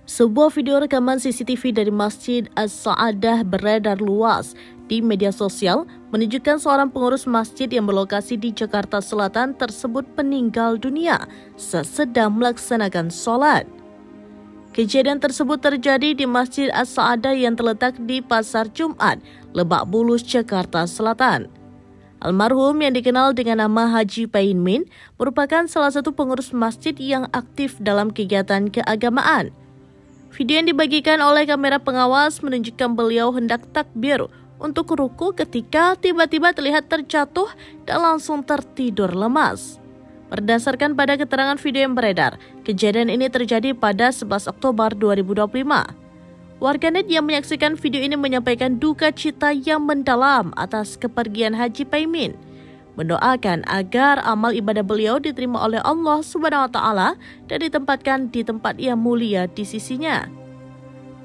Sebuah video rekaman CCTV dari Masjid As-Sa'adah beredar luas di media sosial menunjukkan seorang pengurus masjid yang berlokasi di Jakarta Selatan tersebut meninggal dunia sesedang melaksanakan sholat. Kejadian tersebut terjadi di Masjid As-Sa'adah yang terletak di Pasar Jumat, Lebak Bulus, Jakarta Selatan. Almarhum yang dikenal dengan nama Haji Paimin merupakan salah satu pengurus masjid yang aktif dalam kegiatan keagamaan. Video yang dibagikan oleh kamera pengawas menunjukkan beliau hendak takbir untuk ruku ketika tiba-tiba terlihat terjatuh dan langsung tertidur lemas. Berdasarkan pada keterangan video yang beredar, kejadian ini terjadi pada 11 Oktober 2025. Warganet yang menyaksikan video ini menyampaikan duka cita yang mendalam atas kepergian Haji Paimin, mendoakan agar amal ibadah beliau diterima oleh Allah SWT dan ditempatkan di tempat yang mulia di sisinya.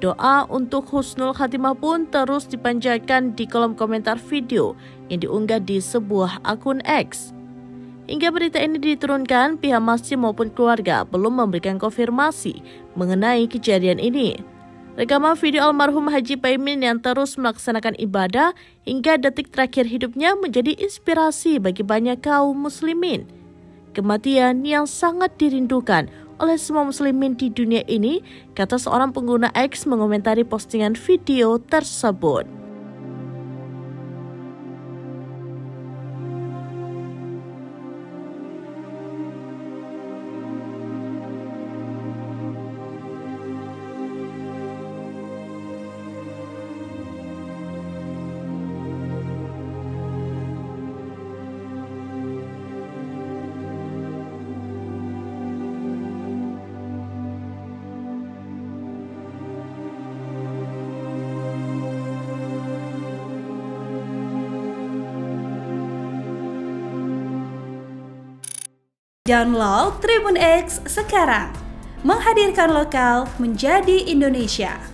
Doa untuk husnul khatimah pun terus dipanjatkan di kolom komentar video yang diunggah di sebuah akun X. Hingga berita ini diturunkan, pihak masjid maupun keluarga belum memberikan konfirmasi mengenai kejadian ini. Rekaman video almarhum Haji Paimin yang terus melaksanakan ibadah hingga detik terakhir hidupnya menjadi inspirasi bagi banyak kaum muslimin. Kematian yang sangat dirindukan oleh semua muslimin di dunia ini, kata seorang pengguna X mengomentari postingan video tersebut. Download Tribun X sekarang, menghadirkan lokal menjadi Indonesia.